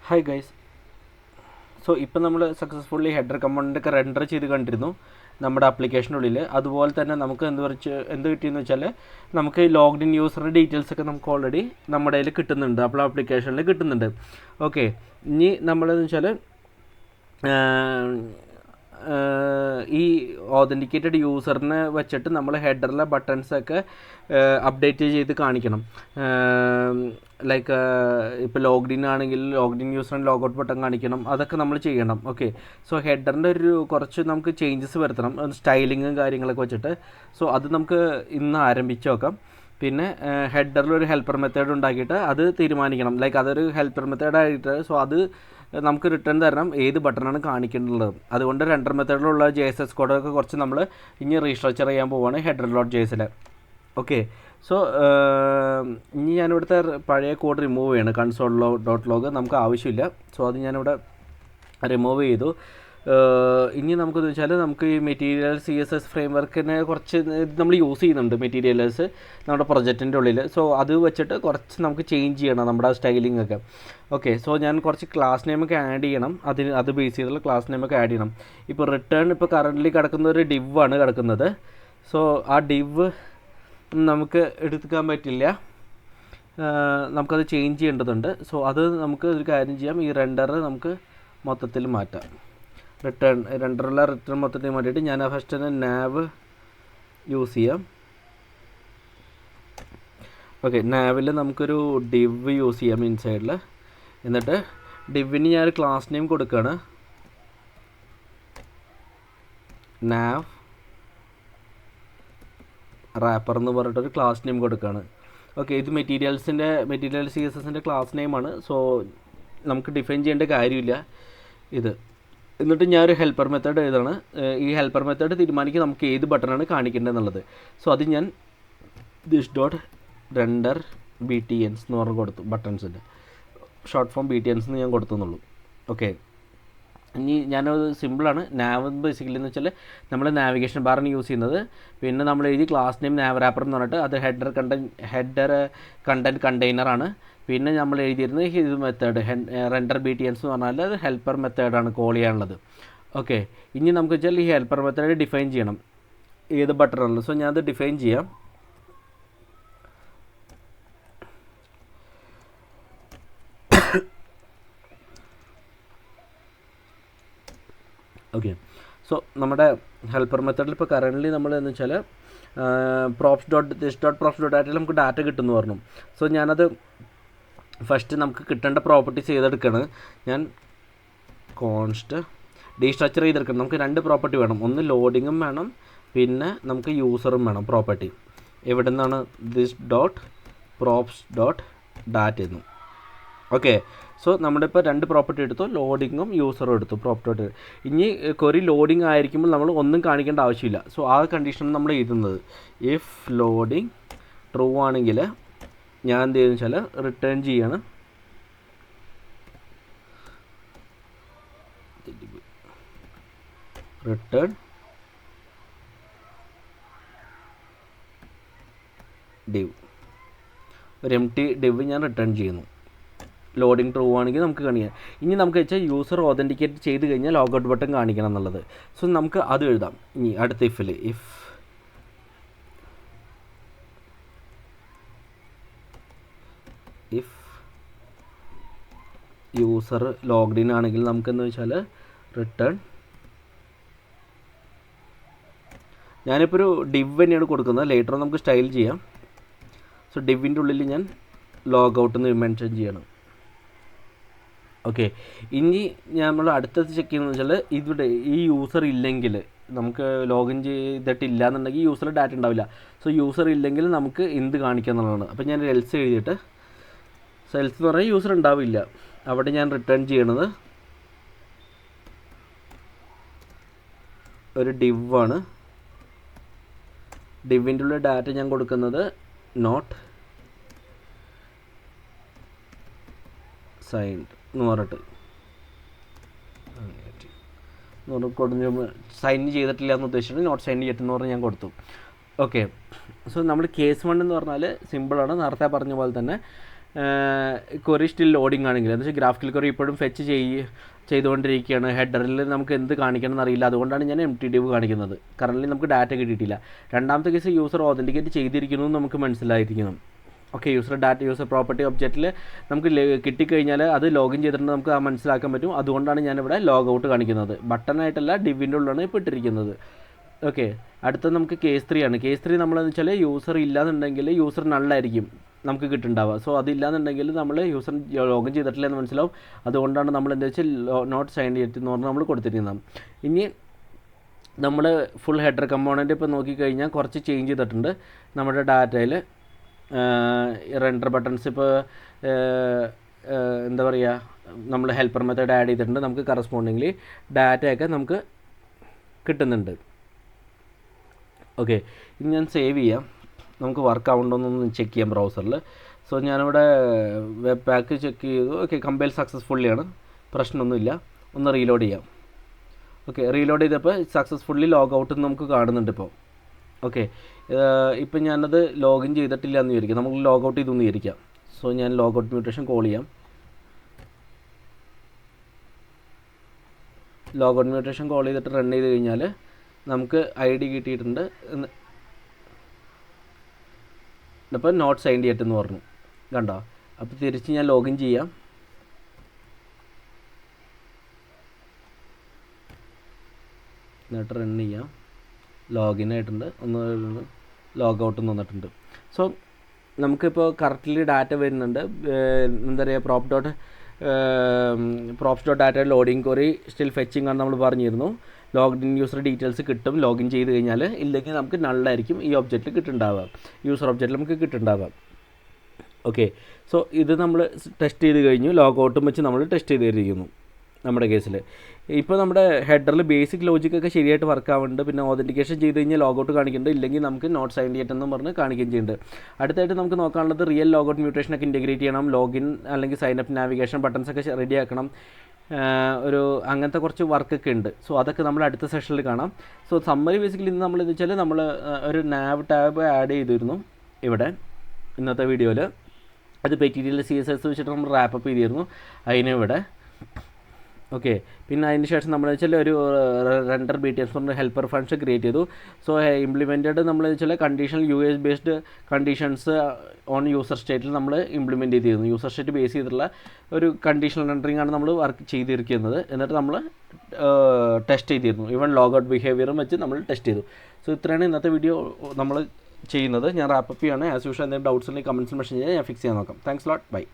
Hi guys. So ഇപ്പം നമ്മൾ successfully header കമ്പോണൻ്റൊക്കെ render ചെയ്ത് കണ്ടിരുന്നു നമ്മുടെ ആപ്ലിക്കേഷനുള്ളിൽ. അതുപോലെ തന്നെ നമുക്ക് എന്ത് കിട്ടിയെന്ന് വെച്ചാൽ നമുക്ക് ലോഗ്ഡ് ഇൻ യൂസറിൻ്റെ ഡീറ്റെയിൽസൊക്കെ നമുക്ക് ഓൾറെഡി നമ്മുടെ കയ്യിൽ കിട്ടുന്നുണ്ട്, അപ്പോൾ ആപ്ലിക്കേഷനിൽ കിട്ടുന്നുണ്ട്. ഓക്കെ, ഇനി നമ്മളെന്ന് വെച്ചാൽ ഈ ഓതൻറ്റിക്കേറ്റഡ് യൂസറിനെ വെച്ചിട്ട് നമ്മൾ ഹെഡറിലെ ബട്ടൺസൊക്കെ അപ്ഡേറ്റ് ചെയ്ത് കാണിക്കണം. ലൈക്ക് ഇപ്പോൾ ലോഗ്ഡ് ഇൻ ആണെങ്കിൽ ലോഗ്ഡ് ഇൻ യൂസറിന് ലോഗൗട്ട് ബട്ടൺ കാണിക്കണം, അതൊക്കെ നമ്മൾ ചെയ്യണം. ഓക്കെ, സോ ഹെഡറിൻ്റെ കുറച്ച് നമുക്ക് ചേഞ്ചസ് വരുത്തണം, സ്റ്റൈലിങ്ങും കാര്യങ്ങളൊക്കെ വെച്ചിട്ട്. സോ അത് നമുക്ക് ഇന്ന് ആരംഭിച്ച് നോക്കാം. പിന്നെ ഹെഡറിൽ ഒരു ഹെൽപ്പർ മെത്തേഡ് ഉണ്ടാക്കിയിട്ട് അത് തീരുമാനിക്കണം, ലൈക്ക് അതൊരു ഹെൽപ്പർ മെത്തേഡായിട്ട്. സോ അത് നമുക്ക് റിട്ടേൺ തരണം ഏത് ബട്ടണാണ് കാണിക്കേണ്ടത്. അതുകൊണ്ട് റെൻഡർ മെത്തേഡിലുള്ള JSS കോഡൊക്കെ കുറച്ച് നമ്മൾ ഇനി റീസ്ട്രക്ചർ ചെയ്യാൻ പോവുകയാണ് header.jsൽ. ഓക്കെ, സോ ഇനി ഞാനിവിടുത്തെ പഴയ കോഡ് റിമൂവ് ചെയ്യണം. console.log നമുക്ക് ആവശ്യമില്ല. സോ അത് ഞാനിവിടെ റിമൂവ് ചെയ്തു. ഇനി നമുക്കെന്ന് വെച്ചാൽ നമുക്ക് ഈ മെറ്റീരിയൽ CSS ഫ്രെയിംവർക്കിനെ കുറച്ച് നമ്മൾ യൂസ് ചെയ്യുന്നുണ്ട്, മെറ്റീരിയൽസ് നമ്മുടെ പ്രൊജക്റ്റിൻ്റെ ഉള്ളിൽ. സോ അത് വെച്ചിട്ട് കുറച്ച് നമുക്ക് ചേഞ്ച് ചെയ്യണം നമ്മുടെ സ്റ്റൈലിംഗ് ഒക്കെ. ഓക്കെ, സോ ഞാൻ കുറച്ച് ക്ലാസ് നെയിമൊക്കെ ആഡ് ചെയ്യണം. അത് ബേസ് ചെയ്തുള്ള ക്ലാസ് നെയിമൊക്കെ ആഡ് ചെയ്യണം. ഇപ്പോൾ റിട്ടേൺ ഇപ്പോൾ കറൻ്റ്ലി കിടക്കുന്ന ഒരു div ആണ് കിടക്കുന്നത്. സോ ആ div നമുക്ക് എടുക്കാൻ പറ്റില്ല, നമുക്കത് ചേഞ്ച് ചെയ്യേണ്ടതുണ്ട്. സോ അത് നമുക്ക് ഒരു കാര്യം ചെയ്യാം, ഈ റെൻഡർ നമുക്ക് മൊത്തത്തിൽ മാറ്റാം. റെൻഡറുള്ള റിട്ടേൺ മൊത്തത്തിൽ മാറ്റിയിട്ട് ഞാൻ ഫസ്റ്റ് തന്നെ നാവ് യൂസ് ചെയ്യാം. ഓക്കെ, നാവിൽ നമുക്കൊരു div യൂസ് ചെയ്യാം ഇൻസൈഡിൽ. എന്നിട്ട് divന് ഞാനൊരു ക്ലാസ് നെയിം കൊടുക്കുകയാണ്, nav റാപ്പർ എന്ന് പറഞ്ഞിട്ടൊരു ക്ലാസ് നെയിം കൊടുക്കുകയാണ്. ഓക്കെ, ഇത് മെറ്റീരിയൽ CSSൻ്റെ ക്ലാസ് നെയിമാണ്. സോ നമുക്ക് ഡിഫൈൻ ചെയ്യേണ്ട കാര്യമില്ല ഇത്. എന്നിട്ട് ഞാനൊരു ഹെൽപ്പർ മെത്തേഡ് എഴുതാണ്. ഈ ഹെൽപ്പർ മെത്തേഡ് തീരുമാനിക്കുക നമുക്ക് ഏത് ബട്ടണാണ് കാണിക്കേണ്ടതെന്നുള്ളത്. സോ അത് ഞാൻ this.render btns എന്ന് പറഞ്ഞ് കൊടുത്തു. ബട്ടൺസിൻ്റെ ഷോർട്ട് ഫോം BTNs എന്ന് ഞാൻ കൊടുത്തുന്നുള്ളൂ. ഓക്കെ, ഇനി ഞാനത് സിമ്പിളാണ്. നാവ് ബേസിക്കലി എന്ന് വെച്ചാൽ നമ്മൾ നാവിഗേഷൻ ബാറാണ് യൂസ് ചെയ്യുന്നത്. പിന്നെ നമ്മൾ എഴുതി ക്ലാസ് നെയിം നാവ് റാപ്പർ എന്ന് പറഞ്ഞിട്ട് അത് ഹെഡർ കണ്ടൻറ്റ് കണ്ടെയ്നറാണ്. പിന്നെ നമ്മൾ എഴുതിയിരുന്നത് ഇത് മെത്തേഡ് റെൻഡർ BTNs എന്ന് പറഞ്ഞാൽ അത് ഹെൽപ്പർ മെത്തേഡാണ് കോൾ ചെയ്യാനുള്ളത്. ഓക്കെ, ഇനി നമുക്ക് വെച്ചാൽ ഈ ഹെൽപ്പർ മെത്തേഡ് ഡിഫൈൻ ചെയ്യണം ഏത് ബട്ടണാണല്ലോ. സോ ഞാനത് ഡിഫൈൻ ചെയ്യാം. ഓക്കെ, സോ നമ്മുടെ ഹെൽപ്പർ മെത്തേഡിൽ ഇപ്പോൾ കറൻ്റ്ലി നമ്മൾ എന്ന് വെച്ചാൽ props.this.props.data നമുക്ക് ഡാറ്റ കിട്ടുമെന്ന് പറഞ്ഞു. സോ ഞാനത് ഫസ്റ്റ് നമുക്ക് കിട്ടേണ്ട പ്രോപ്പർട്ടീസ് ചെയ്തെടുക്കുകയാണ്. ഞാൻ കോൺസ്റ്റ് ഡീസ്ട്രക്ചർ ചെയ്തെടുക്കണം. നമുക്ക് രണ്ട് പ്രോപ്പർട്ടി വേണം, ഒന്ന് ലോഡിങ്ങും വേണം, പിന്നെ നമുക്ക് യൂസറും വേണം പ്രോപ്പർട്ടി. എവിടെ നിന്നാണ് this.props.data എന്നും. ഓക്കെ, സോ നമ്മളിപ്പോൾ രണ്ട് പ്രോപ്പർട്ടി എടുത്തു, ലോഡിങ്ങും യൂസറും എടുത്തു. പ്രോപ്പർട്ടി ഇനി ക്വറി ലോഡിങ് ആയിരിക്കുമ്പോൾ നമ്മൾ ഒന്നും കാണിക്കേണ്ട ആവശ്യമില്ല. സോ ആ കണ്ടീഷനാണ് നമ്മൾ എഴുതുന്നത്. ഇഫ് ലോഡിങ് ട്രൂ ആണെങ്കിൽ ഞാൻ എന്ത് ചെയ്യുന്നത് വെച്ചാൽ റിട്ടേൺ ചെയ്യാണ്. റിട്ടേൺ div, ഒരു empty div ഞാൻ റിട്ടേൺ ചെയ്യുന്നു. ലോഡിങ് ട്രൂ ആണെങ്കിൽ നമുക്ക് കാണിക്കാം. ഇനി നമുക്ക് വെച്ചാൽ യൂസർ ഓതൻറ്റിക്കേറ്റ് ചെയ്ത് കഴിഞ്ഞാൽ ലോഗൗട്ട് ബട്ടൺ കാണിക്കണം എന്നുള്ളത്. സോ നമുക്ക് അത് എഴുതാം. ഇനി അടുത്ത Eiffel if user logged in ആണെങ്കിൽ നമുക്കെന്ന് വെച്ചാൽ റിട്ടേൺ, ഞാനിപ്പോൾ ഒരു div തന്നെയാണ് കൊടുക്കുന്നത്, ലേറ്റർ നമുക്ക് സ്റ്റൈൽ ചെയ്യാം. സോ divൻ്റെ ഉള്ളിൽ ഞാൻ ലോഗൗട്ട് എന്ന് മെൻഷൻ ചെയ്യണം. ഓക്കെ, ഇനി നമ്മൾ അടുത്തത് ചെക്ക് ചെയ്യുന്നത് വെച്ചാൽ ഇവിടെ ഈ യൂസർ ഇല്ലെങ്കിൽ, നമുക്ക് ലോഗിൻ ചെയ്തിട്ടില്ല എന്നുണ്ടെങ്കിൽ യൂസർ ഡാറ്റ ഉണ്ടാവില്ല. സോ യൂസർ ഇല്ലെങ്കിൽ നമുക്ക് എന്ത് കാണിക്കുക എന്നുള്ളതാണ്. അപ്പോൾ ഞാൻ എൽസ് എഴുതിയിട്ട്, സെൽസ് എന്ന് പറഞ്ഞാൽ യൂസർ ഉണ്ടാവില്ല, അവിടെ ഞാൻ റിട്ടേൺ ചെയ്യണത് ഒരു div ആണ്. divൻ്റെ ഉള്ള ഡാറ്റ ഞാൻ കൊടുക്കുന്നത് നോട്ട് സൈൻഡ് എന്ന് പറഞ്ഞിട്ട് സൈൻ ചെയ്തിട്ടില്ല എന്ന് ഉദ്ദേശിച്ചിട്ട് നോട്ട് സൈൻ ചെയ്തിട്ടെന്ന് പറഞ്ഞ് ഞാൻ കൊടുത്തു. ഓക്കെ, സോ നമ്മൾ കേസ് 1 എന്ന് പറഞ്ഞാൽ സിമ്പിളാണ്. നേരത്തെ പറഞ്ഞ പോലെ തന്നെ ക്വറി സ്റ്റിൽ ലോഡിംഗ് ആണെങ്കിൽ എന്ന് വെച്ചാൽ ഗ്രാഫിക്കൽ ക്വറി ഇപ്പോഴും ഫെച്ച് ചെയ്തുകൊണ്ടിരിക്കുകയാണ്, ഹെഡറിൽ നമുക്ക് എന്ത് കാണിക്കണം എന്നറിയില്ല, അതുകൊണ്ടാണ് ഞാൻ MTDF കാണിക്കുന്നത്. കറൻറ്റ്ലി നമുക്ക് ഡാറ്റ കിട്ടിയിട്ടില്ല. രണ്ടാമത്തെ കേസ് യൂസർ ഓതൻറ്റിക്കേറ്റ് ചെയ്തിരിക്കുന്നു എന്ന് നമുക്ക് മനസ്സിലായിരിക്കണം. ഓക്കെ, യൂസർ പ്രോപ്പർട്ടി ഒബ്ജക്റ്റിൽ നമുക്ക് കിട്ടിക്കഴിഞ്ഞാൽ അത് ലോഗിൻ ചെയ്തിട്ടുണ്ട് നമുക്ക് മനസ്സിലാക്കാൻ പറ്റും. അതുകൊണ്ടാണ് ഞാനിവിടെ ലോഗ് ഔട്ട് കാണിക്കുന്നത്. ബട്ടണായിട്ടല്ല, ഡിവിൻ്റെ ഉള്ളിലാണ് ഇപ്പോൾ ഇട്ടിരിക്കുന്നത്. ഓക്കെ, അടുത്തത് നമുക്ക് കേസ് 3 ആണ്. കേസ് 3 നമ്മളെന്ന് വെച്ചാൽ യൂസർ ഇല്ലാന്നുണ്ടെങ്കിൽ യൂസർ നള്ളായിരിക്കും നമുക്ക് കിട്ടുന്നുണ്ടാവുക. സോ അതില്ലാന്നുണ്ടെങ്കിൽ നമ്മൾ യൂസർ ലോഗിൻ ചെയ്തിട്ടില്ല എന്ന് മനസ്സിലാവും. അതുകൊണ്ടാണ് നമ്മൾ എന്താ വെച്ചാൽ നോട്ട് സൈൻ ചെയ്തിട്ട് എന്ന് പറഞ്ഞാൽ നമ്മൾ കൊടുത്തിരിക്കുന്നത്. ഇനി നമ്മൾ ഫുൾ ഹെഡർ കമ്പോണൻറ്റ് ഇപ്പോൾ നോക്കിക്കഴിഞ്ഞാൽ കുറച്ച് ചേഞ്ച് ചെയ്തിട്ടുണ്ട് നമ്മുടെ ഡാറ്റയിൽ. റെൻഡർ ബട്ടൺസ് ഇപ്പോൾ എന്താ പറയുക, നമ്മൾ ഹെൽപ്പർ മെത്തേഡ് ആഡ് ചെയ്തിട്ടുണ്ട്. നമുക്ക് കറസ്പോണ്ടിങ്ലി ഡാറ്റയൊക്കെ നമുക്ക് കിട്ടുന്നുണ്ട്. ഓക്കെ, ഇനി ഞാൻ സേവ് ചെയ്യാം, നമുക്ക് വർക്ക് ആവുന്നുണ്ടോയെന്നൊന്ന് ചെക്ക് ചെയ്യാം ബ്രൗസറിൽ. സോ ഞാനിവിടെ വെബ് പാക്ക് ചെക്ക് ചെയ്തു. ഓക്കെ, കമ്പൈൽ സക്സസ്ഫുള്ളിയാണ്, പ്രശ്നമൊന്നുമില്ല. ഒന്ന് റീലോഡ് ചെയ്യാം. ഓക്കെ, റീലോഡ് ചെയ്തപ്പോൾ സക്സസ്ഫുള്ളി ലോഗ് ഔട്ട് നമുക്ക് കാണുന്നുണ്ട് ഇപ്പോൾ. ഓക്കെ, ഇപ്പം ഞാനത് ലോഗിൻ ചെയ്തിട്ടില്ല എന്ന് വിചാരിക്കാം, നമുക്ക് ലോഗ് ഔട്ട് ചെയ്തൊന്ന് വിചാരിക്കാം. സോ ഞാൻ ലോഗ് ഔട്ട് മ്യൂട്ടേഷൻ കോൾ ചെയ്യാം. ലോഗ് ഔട്ട് മ്യൂട്ടേഷൻ കോൾ ചെയ്തിട്ട് റൺ ചെയ്ത് കഴിഞ്ഞാൽ നമുക്ക് ID കിട്ടിയിട്ടുണ്ട്. ഇപ്പോൾ നോട്ട് സൈൻഡ് യെറ്റ് എന്ന് പറഞ്ഞു, കണ്ടോ? അപ്പോൾ തിരിച്ച് ഞാൻ ലോഗിൻ ചെയ്യാം. എന്നിട്ട് റൺ ചെയ്യാം. ലോഗിൻ ആയിട്ടുണ്ട്, ഒന്ന് ലോഗ് ഔട്ട് വന്നിട്ടുണ്ട്. സോ നമുക്കിപ്പോൾ കറക്റ്റ്ലി ഡാറ്റ വരുന്നുണ്ട്. എന്താ പറയുക, props dot data loading query still fetching ആണ് നമ്മൾ പറഞ്ഞിരുന്നു. ലോഗ്ഡ് യൂസർ ഡീറ്റെയിൽസ് കിട്ടും ലോഗിൻ ചെയ്ത് കഴിഞ്ഞാൽ. ഇല്ലെങ്കിൽ നമുക്ക് നള്ളായിരിക്കും ഈ ഒബ്ജക്റ്റിൽ കിട്ടുന്നുണ്ടാവുക, യൂസർ ഒബ്ജക്റ്റിൽ നമുക്ക് കിട്ടുന്നുണ്ടാവുക. ഓക്കെ, സോ ഇത് നമ്മൾ ടെസ്റ്റ് ചെയ്ത് കഴിഞ്ഞു. ലോഗ് ഔട്ടും വെച്ച് നമ്മൾ ടെസ്റ്റ് ചെയ്തിരിക്കുന്നു നമ്മുടെ കേസിൽ. ഇപ്പോൾ നമ്മുടെ ഹെഡറിൽ ബേസിക് ലോജിക്കൊക്കെ ശരിയായിട്ട് വർക്ക് ആവുന്നുണ്ട്. പിന്നെ ഓതൻറ്റിക്കേഷൻ ചെയ്ത് കഴിഞ്ഞാൽ ലോഗ് ഔട്ട് കാണിക്കുന്നുണ്ട്, ഇല്ലെങ്കിൽ നമുക്ക് നോട്ട് സൈൻഡ് യെറ്റ് എന്ന് പറഞ്ഞ് കാണിക്കുകയും ചെയ്യുന്നുണ്ട്. അടുത്തായിട്ട് നമുക്ക് നോക്കാനുള്ളത് റിയൽ ലോഗ് ഔട്ട് മ്യൂട്ടേഷനൊക്കെ ഇൻറ്റഗ്രേറ്റ് ചെയ്യണം. ലോഗിൻ അല്ലെങ്കിൽ സൈൻ അപ്പ് നാവിഗേഷൻ ബട്ടൺസൊക്കെ റെഡി ആക്കണം. അങ്ങനത്തെ കുറച്ച് വർക്കൊക്കെ ഉണ്ട്. സോ അതൊക്കെ നമ്മൾ അടുത്ത സെഷനിൽ കാണാം. സോ സമ്മറി ബേസിക്കലി ഇന്ന് നമ്മൾ എന്ന് വെച്ചാൽ നമ്മൾ ഒരു nav ടാബ് ആഡ് ചെയ്തിരുന്നു ഇവിടെ ഇന്നത്തെ വീഡിയോയിൽ. അത് PTDL CSS വെച്ചിട്ട് നമ്മൾ റാപ്പപ്പ് ചെയ്തിരുന്നു അതിനിവിടെ. ഓക്കെ, പിന്നെ അതിന് ശേഷം നമ്മൾ വെച്ചാൽ ഒരു റെൻഡർ BTS പറഞ്ഞ ഹെൽപ്പർ ഫംഗ്ഷൻ ക്രിയേറ്റ് ചെയ്തു. സോ ഇംപ്ലിമെൻറ്റഡ് നമ്മൾ വെച്ചാൽ conditional US based conditions on user സ്റ്റേറ്റിൽ നമ്മൾ ഇംപ്ലിമെൻറ്റ് ചെയ്തിരുന്നു. യൂസർ സ്റ്റേറ്റ് ബേസ് ചെയ്തിട്ടുള്ള ഒരു കണ്ടീഷണൽ റെൻഡറിങ് ആണ് നമ്മൾ വർക്ക് ചെയ്തിരിക്കുന്നത്. എന്നിട്ട് നമ്മൾ ടെസ്റ്റ് ചെയ്തിരുന്നു. ഈവൻ ലോഗ് ഔട്ട് ബിഹേവിയറും വെച്ച് നമ്മൾ ടെസ്റ്റ് ചെയ്തു. സോ ഇത്രയാണ് ഇന്നത്തെ വീഡിയോ നമ്മൾ ചെയ്യുന്നത്. ഞാൻ റാപ്പപ്പ് ചെയ്യാണ്. ആസ് യൂഷ്വൽ എന്തെങ്കിലും ഡൗട്ട്സ് ഉണ്ടെങ്കിൽ കമൻറ്റ്സിൽ മെൻഷൻ ചെയ്യാൻ ഞാൻ ഫിക്സ് ചെയ്യാൻ നോക്കാം. Thanks lot, by.